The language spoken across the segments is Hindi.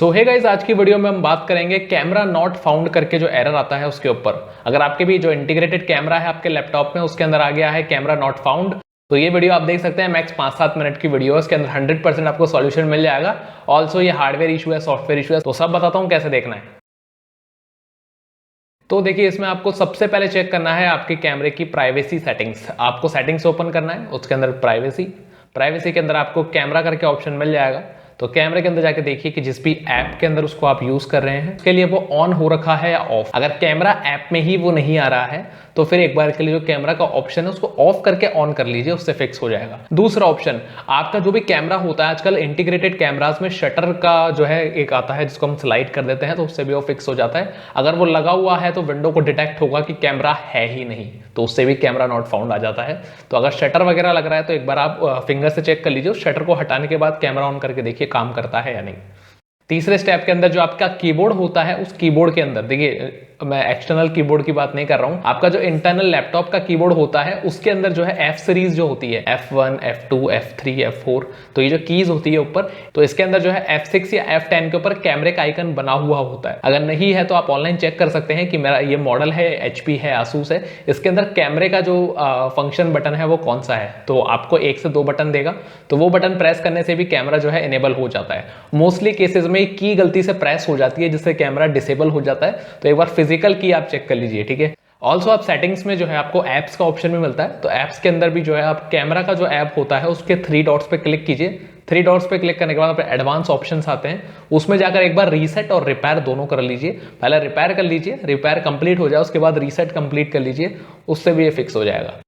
सो हे गाइस, आज की वीडियो में हम बात करेंगे कैमरा नॉट फाउंड करके जो एरर आता है उसके ऊपर। अगर आपके भी जो इंटीग्रेटेड कैमरा है आपके लैपटॉप में उसके अंदर आ गया है कैमरा नॉट फाउंड, तो ये वीडियो आप देख सकते हैं मैक्स 5-7 मिनट की वीडियो है। उसके अंदर 100% आपको सॉल्यूशन मिल जाएगा। ऑल्सो ये हार्डवेयर इशू है, सॉफ्टवेयर इशू है, तो सब बताता हूँ कैसे देखना है। तो देखिए, इसमें आपको सबसे पहले चेक करना है आपके कैमरे की प्राइवेसी सेटिंग्स। आपको सेटिंग्स ओपन करना है, उसके अंदर प्राइवेसी के अंदर आपको कैमरा करके ऑप्शन मिल जाएगा। तो कैमरे के अंदर जाके देखिए कि जिस भी ऐप के अंदर उसको आप यूज कर रहे हैं उसके लिए वो ऑन हो रखा है या ऑफ। अगर कैमरा ऐप में ही वो नहीं आ रहा है तो फिर एक बार के लिए जो कैमरा का ऑप्शन है उसको ऑफ करके ऑन कर लीजिए, उससे फिक्स हो जाएगा। दूसरा ऑप्शन, आपका जो भी कैमरा होता है, आजकल इंटीग्रेटेड कैमरास में शटर का जो है एक आता है जिसको हम स्लाइड कर देते हैं, तो उससे भी वो फिक्स हो जाता है। अगर वो लगा हुआ है तो विंडो को डिटेक्ट होगा कि कैमरा है ही नहीं, तो उससे भी कैमरा नॉट फाउंड आ जाता है। तो अगर शटर वगैरह लग रहा है तो एक बार आप फिंगर से चेक कर लीजिए, उस शटर को हटाने के बाद कैमरा ऑन करके देखिए काम करता है या नहीं। तीसरे स्टेप के अंदर जो आपका कीबोर्ड होता है, उस कीबोर्ड के अंदर देखिए, मैं एक्सटर्नल कीबोर्ड की बात नहीं कर रहा हूं, आपका जो इंटरनल लैपटॉप का कीबोर्ड होता है उसके अंदर जो है एफ सीरीज जो होती है, F1, F2, F3, F4, तो ये जो कीज होती है ऊपर, तो इसके अंदर जो है F6 या F10 के ऊपर कैमरे का आइकन बना हुआ होता है। अगर नहीं है तो आप ऑनलाइन चेक कर सकते हैं कि मेरा ये मॉडल है, HP है, Asus है, इसके अंदर कैमरे का जो फंक्शन बटन है वो कौन सा है। तो आपको 1 से 2 बटन देगा, तो वो बटन प्रेस करने से भी कैमरा जो है इनेबल हो जाता है। मोस्टली केसेस में की गलती से प्रेस हो जाती है जिससे कैमरा डिसेबल हो जाता है, तो एक बार फिजिकल की आप चेक कर लीजिए, ठीक है। ऑल्सो आप सेटिंग्स में जो है आपको एप्स का ऑप्शन भी मिलता है, तो एप्स के अंदर भी जो है आप कैमरा का जो ऐप होता है उसके 3 डॉट्स पे क्लिक कीजिए। 3 डॉट्स पे क्लिक करने के बाद एडवांस ऑप्शंस आते हैं, उसमें जाकर एक बार रीसेट और रिपेयर दोनों कर लीजिए। पहले रिपेयर कर लीजिए, रिपेयर कंप्लीट हो जाए उसके बाद रीसेट कंप्लीट कर लीजिए, उससे भी ये फिक्स हो जाएगा।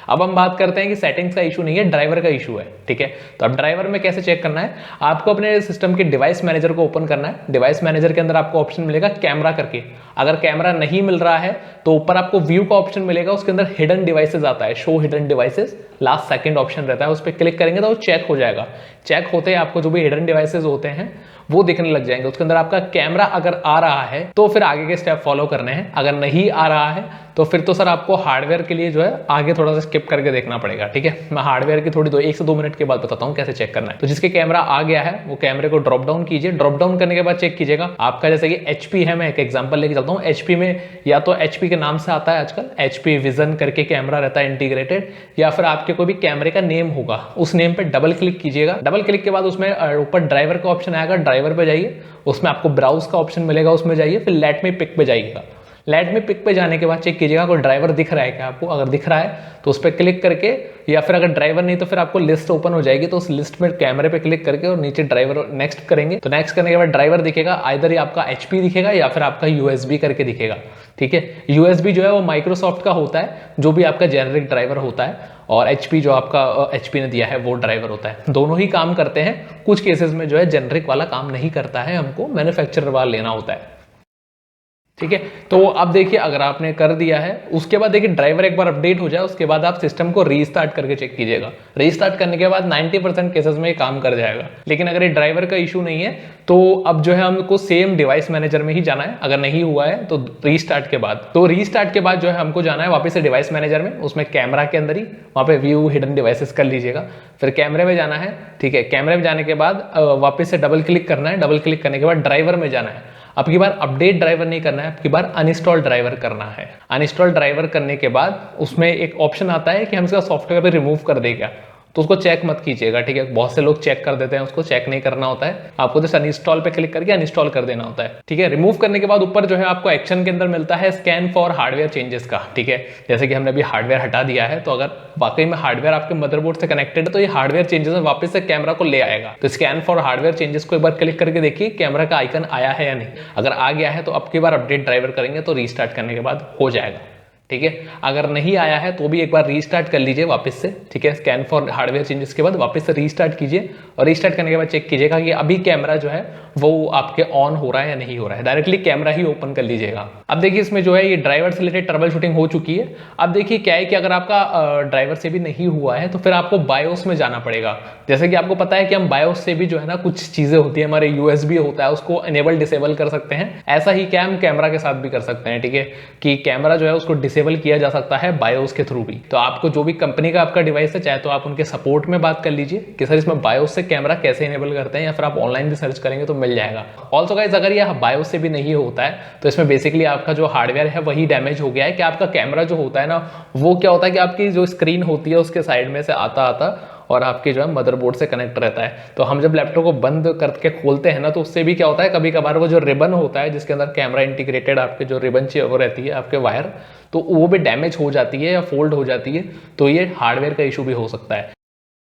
अब हम बात करते हैं कि सेटिंग्स का इशू नहीं है, ड्राइवर का इशू है, ठीक है। तो अब ड्राइवर में कैसे चेक करना है, आपको अपने सिस्टम के डिवाइस मैनेजर को ओपन करना है। डिवाइस मैनेजर के अंदर आपको ऑप्शन मिलेगा कैमरा करके। अगर कैमरा नहीं मिल रहा है तो ऊपर आपको व्यू का ऑप्शन मिलेगा, उसके अंदर हिडन डिवाइसेस आता है, show hidden devices, last second option रहता है, उस पर क्लिक करेंगे तो वो चेक हो जाएगा। चेक होते ही आपको जो भी हिडन डिवाइसेस होते हैं वो दिखने लग जाएंगे। उसके अंदर आपका कैमरा अगर आ रहा है तो फिर आगे के स्टेप फॉलो करने हैं, अगर नहीं आ रहा है तो फिर तो सर आपको हार्डवेयर के लिए जो है आगे थोड़ा सा स्किप करके देखना पड़ेगा, ठीक है। मैं हार्डवेयर की थोड़ी 1 से 2 मिनट के बाद बताता हूँ कैसे चेक करना है। तो जिसके कैमरा आ गया है वो कैमरे को ड्रॉप डाउन कीजिए। ड्रॉप डाउन करने के बाद चेक कीजिएगा आपका, जैसे कि HP है, मैं एक एग्जांपल लेके चलता हूँ। HP में या तो HP के नाम से आता है आजकल, HP विजन करके कैमरा रहता है इंटीग्रेटेड, या फिर आपके कोई भी कैमरे का नेम होगा, उस नेम पे डबल क्लिक कीजिएगा। डबल क्लिक के बाद उसमें ऊपर ड्राइवर का ऑप्शन आएगा, ड्राइवर पे जाइए, उसमें आपको ब्राउज का ऑप्शन मिलेगा, उसमें जाइए, फिर लेट मी पिक पे जाइएगा। लेट में पिक पे जाने के बाद चेक कीजिएगा कोई ड्राइवर दिख रहा है क्या आपको। अगर दिख रहा है तो उस पर क्लिक करके, या फिर अगर ड्राइवर नहीं तो फिर आपको लिस्ट ओपन हो जाएगी, तो उस लिस्ट में कैमरे पे क्लिक करके और नीचे ड्राइवर नेक्स्ट करेंगे, तो नेक्स्ट करने के बाद ड्राइवर दिखेगा, आइदर आपका HP दिखेगा या फिर आपका USB करके दिखेगा, ठीक है। USB जो है वो माइक्रोसॉफ्ट का होता है, जो भी आपका जेनरिक ड्राइवर होता है, और HP जो आपका HP ने दिया है वो ड्राइवर होता है। दोनों ही काम करते हैं, कुछ केसेस में जो है जेनरिक वाला काम नहीं करता है, हमको मैन्युफैक्चरर वाला लेना होता है, ठीक है। तो अब देखिए, अगर आपने कर दिया है उसके बाद देखिए ड्राइवर एक बार अपडेट हो जाए उसके बाद आप सिस्टम को रीस्टार्ट करके चेक कीजिएगा। रीस्टार्ट करने के बाद 90% केसेस में ये काम कर जाएगा। लेकिन अगर ये ड्राइवर का इशू नहीं है तो अब जो है हमको सेम डिवाइस मैनेजर में ही जाना है। अगर नहीं हुआ है तो रीस्टार्ट के बाद जो है हमको जाना है वापस से डिवाइस मैनेजर में, उसमें कैमरा के अंदर ही वहाँ पे व्यू हिडन डिवाइसेस कर लीजिएगा। फिर कैमरे में जाना है, ठीक है। कैमरे में जाने के बाद वापस से डबल क्लिक करना है। डबल क्लिक करने के बाद ड्राइवर में जाना है। अब की बार अपडेट ड्राइवर नहीं करना है, अब की बार अनइंस्टॉल ड्राइवर करना है। अनइंस्टॉल ड्राइवर करने के बाद उसमें एक ऑप्शन आता है कि हम इसका सॉफ्टवेयर पे रिमूव कर देगा, तो उसको चेक मत कीजिएगा, ठीक है। बहुत से लोग चेक कर देते हैं, उसको चेक नहीं करना होता है, आपको जस्ट अनइंस्टॉल पे क्लिक करके अनइंस्टॉल कर देना होता है, ठीक है। रिमूव करने के बाद ऊपर जो है आपको एक्शन के अंदर मिलता है स्कैन फॉर हार्डवेयर चेंजेस का, ठीक है। जैसे कि हमने अभी हार्डवेयर हटा दिया है, तो अगर वाकई में हार्डवेयर आपके मदरबोर्ड से कनेक्टेड है तो ये हार्डवेयर चेंजेस वापस से कैमरा को ले आएगा। तो स्कैन फॉर हार्डवेयर चेंजेस को एक बार क्लिक करके देखिए कैमरा का आइकन आया है या नहीं। अगर आ गया है तो अब की बार अपडेट ड्राइवर करेंगे तो रीस्टार्ट करने के बाद हो जाएगा, ठीक है। अगर नहीं आया है तो भी एक बार रीस्टार्ट कर लीजिए वापस से, ठीक है। स्कैन फॉर हार्डवेयर चेंजेस के बाद वापस से रीस्टार्ट कीजिए, और रीस्टार्ट करने के बाद चेक कीजिएगा कि अभी कैमरा जो है वो आपके ऑन हो रहा है या नहीं हो रहा है। डायरेक्टली कैमरा ही ओपन कर लीजिएगा। अब देखिए इसमें जो है ये ड्राइवर से रिलेटेड ट्रबल शूटिंग हो चुकी है। अब देखिए क्या है कि अगर आपका ड्राइवर से भी नहीं हुआ है तो फिर आपको बायोस में जाना पड़ेगा। जैसे कि आपको पता है कि हम बायोस से भी जो है ना कुछ चीजें होती है, हमारे USB होता है उसको इनेबल डिसेबल कर सकते हैं। ऐसा ही क्या हम कैमरा के साथ भी कर सकते हैं, ठीक है, कि कैमरा जो है उसको डिसेबल डिसेबल किया जा सकता है बायोस के थ्रू भी। तो आपको जो भी कंपनी का आपका डिवाइस है, चाहे तो आप उनके सपोर्ट में बात कर लीजिए कि सर इसमें बायोस से कैमरा कैसे इनेबल करते हैं, या फिर आप ऑनलाइन भी सर्च करेंगे तो मिल जाएगा। ऑल्सो गाइस अगर ये बायोस से भी नहीं होता है तो इसमें बेसिकली आपका जो हार्डवेयर है वही डैमेज हो गया है कि आपका कैमरा जो होता है ना, वो क्या होता है कि आपकी जो स्क्रीन होती है उसके साइड में से आता आता और आपके जो है मदरबोर्ड से कनेक्ट रहता है। तो हम जब लैपटॉप को बंद करके खोलते हैं ना, तो उससे भी क्या होता है, कभी कभार वो जो रिबन होता है जिसके अंदर कैमरा इंटीग्रेटेड आपके जो रिबन वो रहती है आपके वायर, तो वो भी डैमेज हो जाती है या फोल्ड हो जाती है। तो ये हार्डवेयर का इशू भी हो सकता है।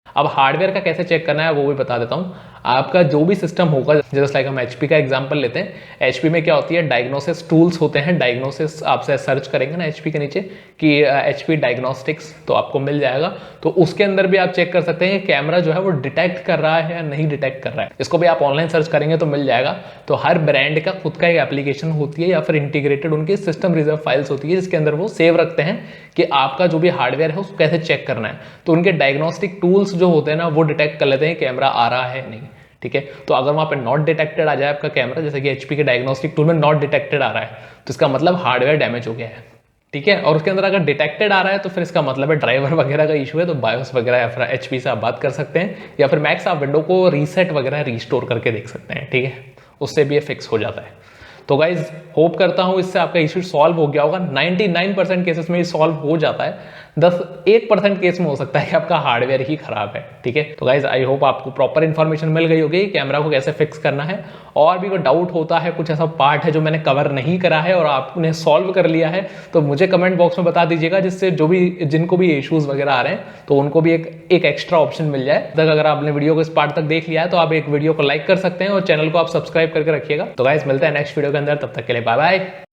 अब हार्डवेयर का कैसे चेक करना है वो भी बता देता हूँ। आपका जो भी सिस्टम होगा, जैसे लाइक हम एचपी का एग्जांपल लेते हैं। एचपी में क्या होती है, डायग्नोसिस टूल्स होते हैं। डायग्नोसिस आपसे सर्च करेंगे ना एचपी के नीचे कि एचपी डायग्नोस्टिक्स, तो आपको मिल जाएगा। तो उसके अंदर भी आप चेक कर सकते हैं कि कैमरा जो है वो डिटेक्ट कर रहा है या नहीं डिटेक्ट कर रहा है। इसको भी आप ऑनलाइन सर्च करेंगे तो मिल जाएगा। तो हर ब्रांड का खुद का एक एप्लीकेशन होती है या फिर इंटीग्रेटेड उनकी सिस्टम रिजर्व फाइल्स होती है, जिसके अंदर वो सेव रखते हैं कि आपका जो भी हार्डवेयर है उसको कैसे चेक करना है। तो उनके डायग्नोस्टिक टूल्स जो होते हैं ना, वो डिटेक्ट कर लेते हैं कैमरा आ रहा है नहीं। ठीक है, तो अगर वहां पे नॉट डिटेक्टेड आ जाए आपका कैमरा, जैसे कि एचपी के डायग्नोस्टिक टूल में नॉट डिटेक्टेड आ रहा है, तो इसका मतलब हार्डवेयर डैमेज हो गया है। ठीक है, और उसके अंदर अगर डिटेक्टेड आ रहा है तो फिर इसका मतलब है ड्राइवर वगैरह का इशू है। तो बायोस वगैरह या फिर एचपी से आप बात कर सकते हैं, या फिर मैक्स आप विंडो को रीसेट वगैरह रीस्टोर करके देख सकते हैं। ठीक है, उससे भी ये फिक्स हो जाता है। तो गाइज होप करता हूं इससे आपका इशू सॉल्व हो गया होगा। 99% केसेस में ये सॉल्व हो जाता है। 1% केस में हो सकता है कि आपका हार्डवेयर ही खराब है। ठीक है, तो गाइज आई होप आपको प्रॉपर इन्फॉर्मेशन मिल गई होगी कैमरा को कैसे फिक्स करना है। और भी कोई डाउट होता है, कुछ ऐसा पार्ट है जो मैंने कवर नहीं करा है और आपने सॉल्व कर लिया है, तो मुझे कमेंट बॉक्स में बता दीजिएगा, जिससे जिनको भी इश्यूज वगैरह आ रहे हैं तो उनको भी एक एक्स्ट्रा ऑप्शन मिल जाए। तक अगर आपने वीडियो को इस पार्ट तक देख लिया है तो आप एक वीडियो को लाइक कर सकते हैं और चैनल को आप सब्सक्राइब करके रखिएगा। तो गाइज मिलते हैं नेक्स्ट वीडियो के अंदर, तब तक के लिए बाय बाय।